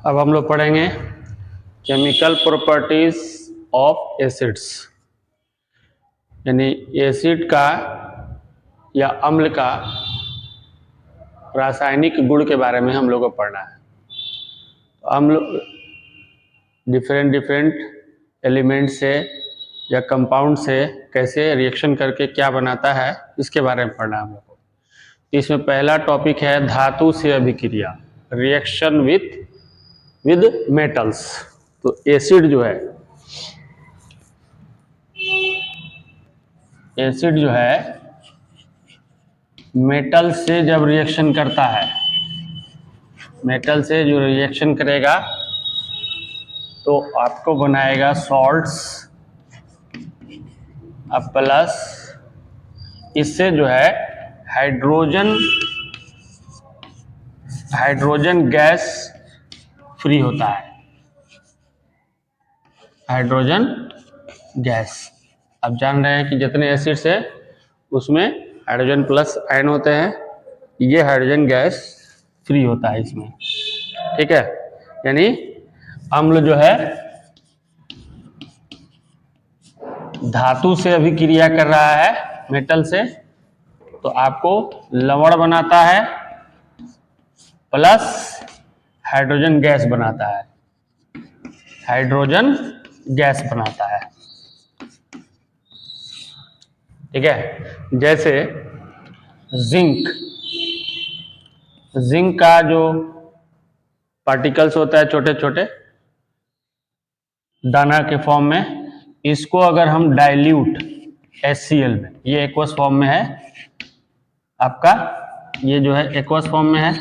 अब हम लोग पढ़ेंगे केमिकल प्रॉपर्टीज ऑफ एसिड्स, यानी एसिड का या अम्ल का रासायनिक गुण के बारे में हम लोग को पढ़ना है। अम्ल डिफरेंट एलिमेंट से या कंपाउंड से कैसे रिएक्शन करके क्या बनाता है, इसके बारे में पढ़ना है हम लोग को। इसमें पहला टॉपिक है धातु से अभिक्रिया, रिएक्शन विद मेटल्स। तो एसिड जो है मेटल से जब रिएक्शन करता है, मेटल से जो रिएक्शन करेगा तो आपको बनाएगा सॉल्ट्स अब प्लस इससे जो है हाइड्रोजन गैस फ्री होता है। हाइड्रोजन गैस, अब जान रहे हैं कि जितने एसिड्स है उसमें हाइड्रोजन प्लस आयन होते हैं, ये हाइड्रोजन गैस फ्री होता है इसमें। ठीक है, यानी अम्ल जो है धातु से अभिक्रिया कर रहा है मेटल से, तो आपको लवण बनाता है प्लस हाइड्रोजन गैस बनाता है, हाइड्रोजन गैस बनाता है। ठीक है, जैसे जिंक का जो पार्टिकल्स होता है छोटे छोटे दाना के फॉर्म में, इसको अगर हम डाइल्यूट HCl में, ये एक्वस फॉर्म में है आपका, ये जो है एक्वस फॉर्म में है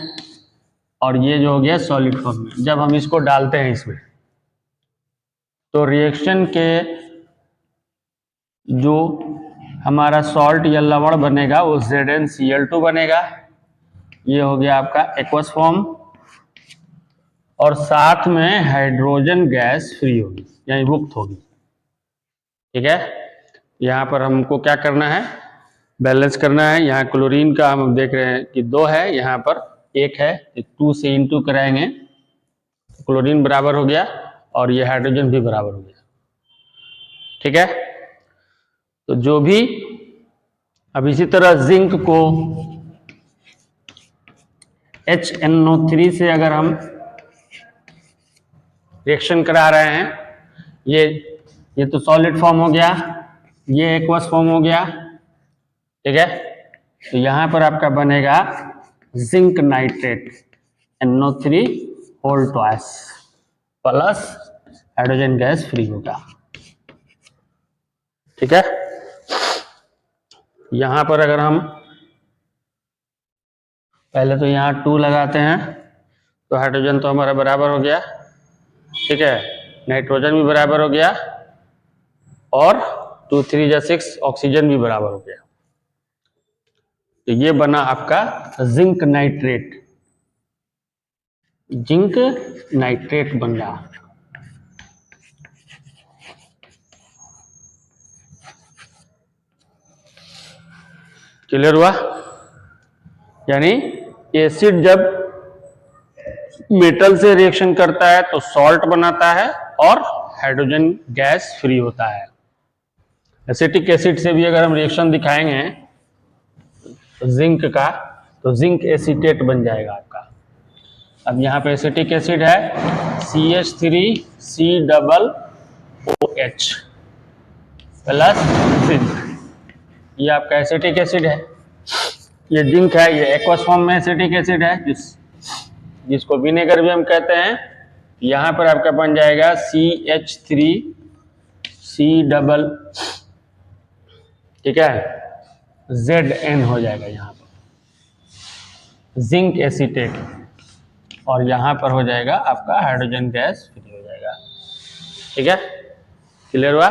और ये जो हो गया सॉलिड फॉर्म में, जब हम इसको डालते हैं इसमें तो रिएक्शन के जो हमारा सॉल्ट या लवण बनेगा वो ZnCl2 बनेगा। ये हो गया आपका एक्वस फॉर्म और साथ में हाइड्रोजन गैस फ्री होगी यानी मुक्त होगी। ठीक है, यहाँ पर हमको क्या करना है, बैलेंस करना है। यहाँ क्लोरीन का हम देख रहे हैं कि 2 है, यहाँ पर 1 है, 2 से इंटू कराएंगे तो क्लोरीन बराबर हो गया और ये हाइड्रोजन भी बराबर हो गया। ठीक है, तो जो भी, अब इसी तरह जिंक को HNO3 से अगर हम रिएक्शन करा रहे हैं, ये तो सॉलिड फॉर्म हो गया, ये एक्वस फॉर्म हो गया। ठीक है, तो यहां पर आपका बनेगा zinc nitrate NO3 whole twice plus hydrogen gas free होगा। ठीक है, यहां पर अगर हम पहले तो यहाँ 2 लगाते हैं तो हाइड्रोजन तो हमारा बराबर हो गया। ठीक है, नाइट्रोजन भी बराबर हो गया और 2 3 जा 6 ऑक्सीजन भी बराबर हो गया। तो ये बना आपका जिंक नाइट्रेट बन रहा। क्लियर हुआ? यानी एसिड जब मेटल से रिएक्शन करता है तो सॉल्ट बनाता है और हाइड्रोजन गैस फ्री होता है। एसिटिक एसिड से भी अगर हम रिएक्शन दिखाएंगे जिंक का, तो जिंक एसीटेट बन जाएगा आपका। अब यहाँ पे एसिटिक एसिड है CH3COOH प्लस जिंक, ये आपका एसिटिक एसिड है। ये जिंक है, ये एक्वस फॉर्म में एसिटिक एसिड है जिसको विनेगर भी हम कहते हैं। यहाँ पर आपका बन जाएगा CH3C डबल, ठीक है, Zn हो जाएगा यहाँ पर जिंक एसीटेट, और यहाँ पर हो जाएगा आपका हाइड्रोजन गैस फ्री हो जाएगा। ठीक है, क्लियर हुआ?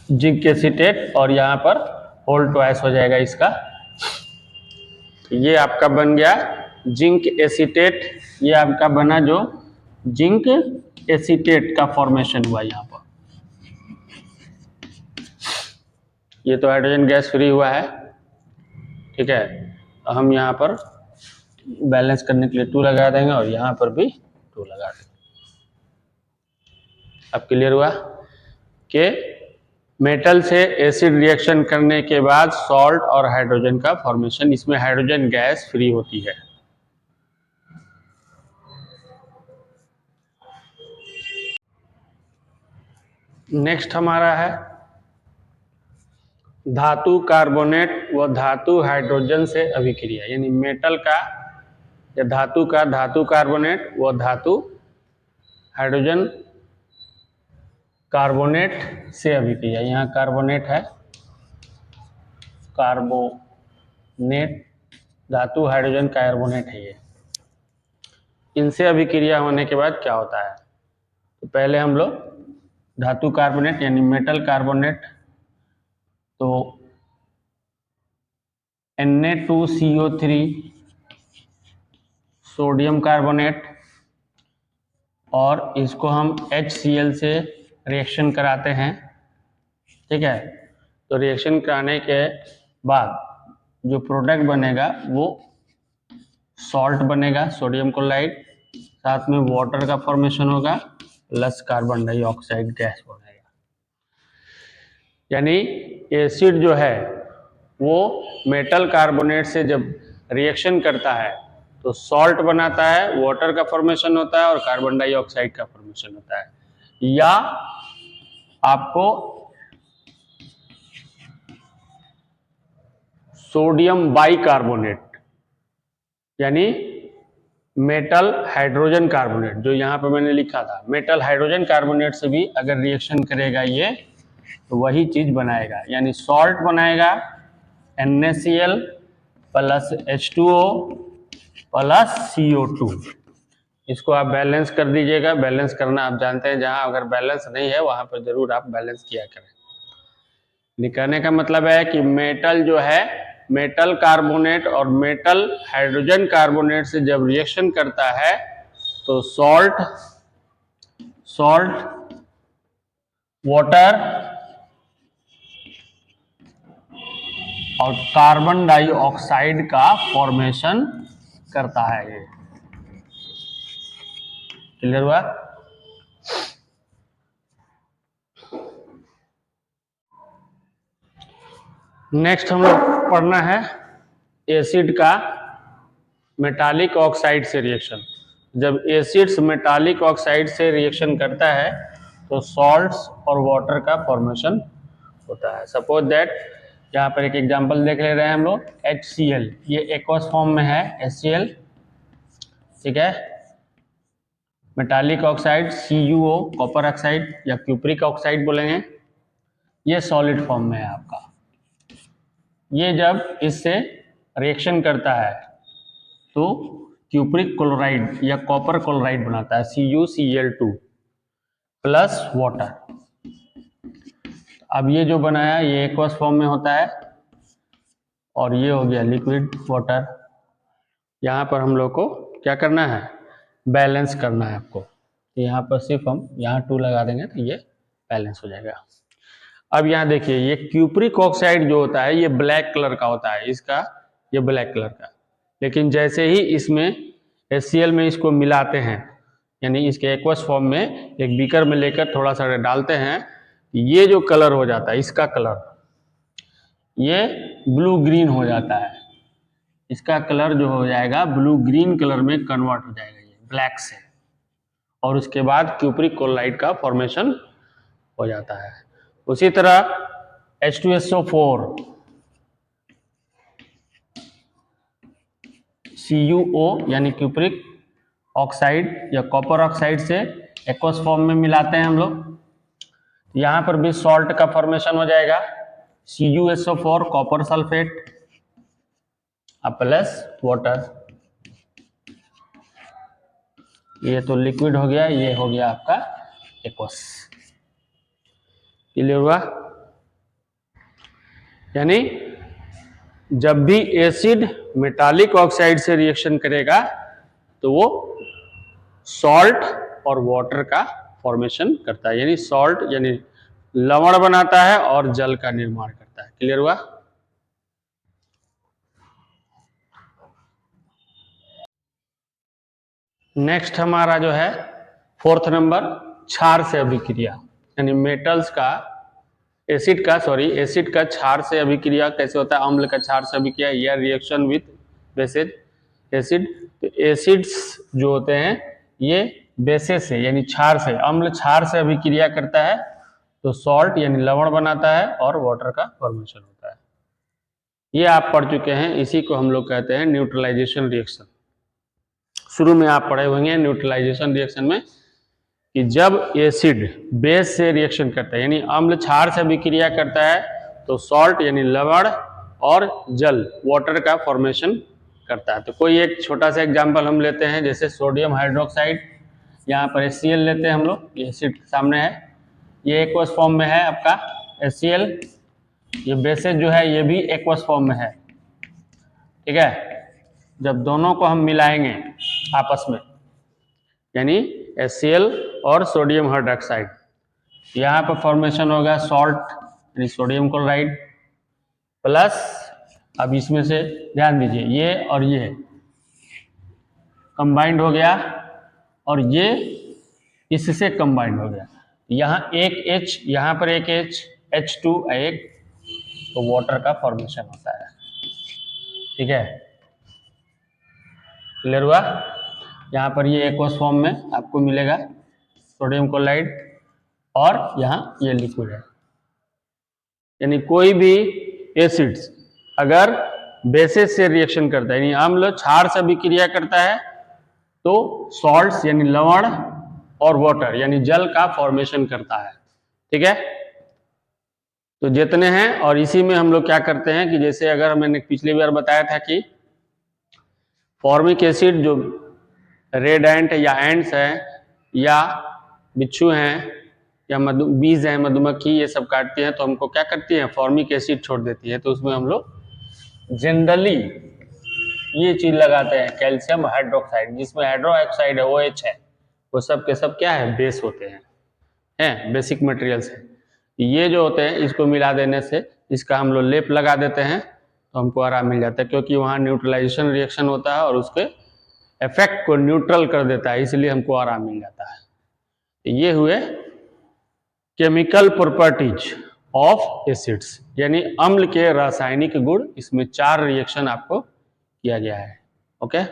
जिंक एसीटेट और यहाँ पर होल ट्वाइस हो जाएगा इसका। ये आपका बन गया जिंक एसीटेट, ये आपका बना जो जिंक एसीटेट का फॉर्मेशन हुआ यहाँ पर। ये तो हाइड्रोजन गैस फ्री हुआ है, ठीक है। तो हम यहाँ पर बैलेंस करने के लिए 2 लगा देंगे और यहाँ पर भी 2 लगा देंगे। अब क्लियर हुआ कि मेटल से एसिड रिएक्शन करने के बाद सॉल्ट और हाइड्रोजन का फॉर्मेशन, इसमें हाइड्रोजन गैस फ्री होती है। नेक्स्ट हमारा है धातु कार्बोनेट व धातु हाइड्रोजन से अभिक्रिया, यानी मेटल का या धातु का धातु कार्बोनेट व धातु हाइड्रोजन कार्बोनेट से अभिक्रिया। यहाँ कार्बोनेट है, कार्बोनेट धातु हाइड्रोजन कार्बोनेट है ये। इनसे अभिक्रिया होने के बाद क्या होता है, तो पहले हम लोग धातु कार्बोनेट यानी मेटल कार्बोनेट, तो Na2CO3 सोडियम कार्बोनेट, और इसको हम HCl से रिएक्शन कराते हैं, ठीक है। तो रिएक्शन कराने के बाद जो प्रोडक्ट बनेगा वो सॉल्ट बनेगा, सोडियम क्लोराइड, साथ में वाटर का फॉर्मेशन होगा प्लस कार्बन डाइऑक्साइड गैस बनेगा। यानी एसिड जो है वो मेटल कार्बोनेट से जब रिएक्शन करता है तो सॉल्ट बनाता है, वाटर का फॉर्मेशन होता है और कार्बन डाइऑक्साइड का फॉर्मेशन होता है। या आपको सोडियम बाइकार्बोनेट यानी मेटल हाइड्रोजन कार्बोनेट, जो यहाँ पे मैंने लिखा था, मेटल हाइड्रोजन कार्बोनेट से भी अगर रिएक्शन करेगा ये तो वही चीज बनाएगा, यानी सॉल्ट बनाएगा NaCl plus H2O plus CO2। इसको आप बैलेंस कर दीजिएगा। बैलेंस करना आप जानते हैं, जहां अगर बैलेंस नहीं है वहां पर जरूर आप बैलेंस किया करें। निकालने का मतलब है कि मेटल जो है, मेटल कार्बोनेट और मेटल हाइड्रोजन कार्बोनेट से जब रिएक्शन करता है तो सॉल्ट वाटर और कार्बन डाइऑक्साइड का फॉर्मेशन करता है। ये क्लियर हुआ? नेक्स्ट हम लोग पढ़ना है एसिड का मेटालिक ऑक्साइड से रिएक्शन। जब एसिड्स मेटालिक ऑक्साइड से रिएक्शन करता है तो सॉल्ट्स और वाटर का फॉर्मेशन होता है। सपोज दैट यहाँ पर एक एग्जांपल देख ले रहे हैं हम लोग, HCl, ये एक्वस फॉर्म में है HCl, ठीक है। Metallic oxide CuO copper oxide या क्यूप्रिक ऑक्साइड बोलेंगे, ये सॉलिड फॉर्म में है आपका। ये जब इससे रिएक्शन करता है तो क्यूप्रिक क्लोराइड या कॉपर क्लोराइड बनाता है CuCl2 प्लस वाटर। अब ये जो बनाया ये एक्वस फॉर्म में होता है और ये हो गया लिक्विड वाटर। यहाँ पर हम लोग को क्या करना है, बैलेंस करना है आपको। यहाँ पर सिर्फ हम यहाँ 2 लगा देंगे तो ये बैलेंस हो जाएगा। अब यहाँ देखिए ये क्यूप्रिक ऑक्साइड जो होता है ये ब्लैक कलर का होता है, इसका ये ब्लैक कलर का, लेकिन जैसे ही इसमें HCl में इसको मिलाते हैं, यानी इसके एक्वस फॉर्म में एक बीकर में लेकर थोड़ा सा डालते हैं, ये जो कलर हो जाता है, इसका कलर ये ब्लू ग्रीन हो जाता है। इसका कलर जो हो जाएगा ब्लू ग्रीन कलर में कन्वर्ट हो जाएगा ये ब्लैक से, और उसके बाद क्यूप्रिक क्लोराइड का फॉर्मेशन हो जाता है। उसी तरह H2SO4 CuO यानी क्यूप्रिक ऑक्साइड या कॉपर ऑक्साइड से एक्वस फॉर्म में मिलाते हैं हम लोग, यहाँ पर भी सॉल्ट का फॉर्मेशन हो जाएगा CuSO4 copper sulphate plus water. ये तो लिक्विड हो गया, ये हो गया आपका एक्वस। क्लियर हुआ? यानी जब भी एसिड मेटालिक ऑक्साइड से रिएक्शन करेगा तो वो सॉल्ट और वाटर का फॉर्मेशन करता है, यानी सॉल्ट यानी लवण बनाता है और जल का निर्माण करता है। क्लियर हुआ? नेक्स्ट हमारा जो है 4th नंबर, क्षार से अभिक्रिया, यानी मेटल्स का एसिड का क्षार से अभिक्रिया कैसे होता है? अम्ल का क्षार से अभिक्रिया या रिएक्शन विथ बेसेज एसिड। तो एसिड्स जो होते हैं ये बेसिस से यानी क्षार से, अम्ल क्षार से अभिक्रिया करता है तो सॉल्ट यानी लवण बनाता है और वाटर का फॉर्मेशन होता है। ये आप पढ़ चुके हैं, इसी को हम लोग कहते हैं न्यूट्रलाइजेशन रिएक्शन। शुरू में आप पढ़े होंगे न्यूट्रलाइजेशन रिएक्शन में कि जब एसिड बेस से रिएक्शन करता है यानी अम्ल क्षार से अभिक्रिया करता है तो सॉल्ट यानी लवण और जल वाटर का फॉर्मेशन करता है। तो कोई एक छोटा सा एग्जांपल हम लेते हैं, जैसे सोडियम हाइड्रोक्साइड, यहाँ पर HCl लेते हैं हम लोग, ये एसिड सामने है, ये एक्वस फॉर्म में है आपका HCl, ये बेसिस जो है ये भी एक्वस फॉर्म में है। ठीक है, जब दोनों को हम मिलाएंगे आपस में यानी HCl और सोडियम हाइड्रोक्साइड, यहाँ पर फॉर्मेशन होगा सॉल्ट यानी सोडियम क्लोराइड प्लस, अब इसमें से ध्यान दीजिए ये और ये कंबाइंड हो गया और ये इससे कंबाइंड हो गया, यहाँ एक H, यहाँ पर एक H, H2 एक, तो वाटर का फॉर्मेशन होता है। ठीक है, क्लियर हुआ? यहाँ पर ये एक्वस फॉर्म में आपको मिलेगा सोडियम क्लोराइड और यहाँ ये लिक्विड है। यानी कोई भी एसिड्स अगर बेसिस से रिएक्शन करता है यानी अम्ल क्षार से अभिक्रिया करता है तो सॉल्ट्स यानी लवण और वाटर यानी जल का फॉर्मेशन करता है। ठीक है, तो जितने हैं, और इसी में हम लोग क्या करते हैं कि जैसे अगर मैंने पिछली बार बताया था कि फॉर्मिक एसिड जो रेड एंट या एंट्स है या बिच्छू हैं या बीज हैं, मधुमक्खी, ये सब काटती हैं तो हमको क्या करती हैं? फॉर्मिक एसिड छोड़ देती है। तो उसमें हम लोग जनरली ये चीज लगाते हैं कैल्शियम हाइड्रोक्साइड, जिसमें हाइड्रोक्साइड है OH है, वो सब के सब क्या है? बेस होते हैं बेसिक मटेरियल्स है। ये जो होते हैं इसको मिला देने से इसका हम लोग लेप लगा देते हैं तो हमको आराम मिल जाता है, क्योंकि वहाँ न्यूट्रलाइजेशन रिएक्शन होता है और उसके इफेक्ट को न्यूट्रल कर देता है, इसलिए हमको आराम मिल जाता है। ये हुए केमिकल प्रॉपर्टीज ऑफ एसिड्स, यानी अम्ल के रासायनिक गुण। इसमें 4 रिएक्शन आपको किया गया है। ओके।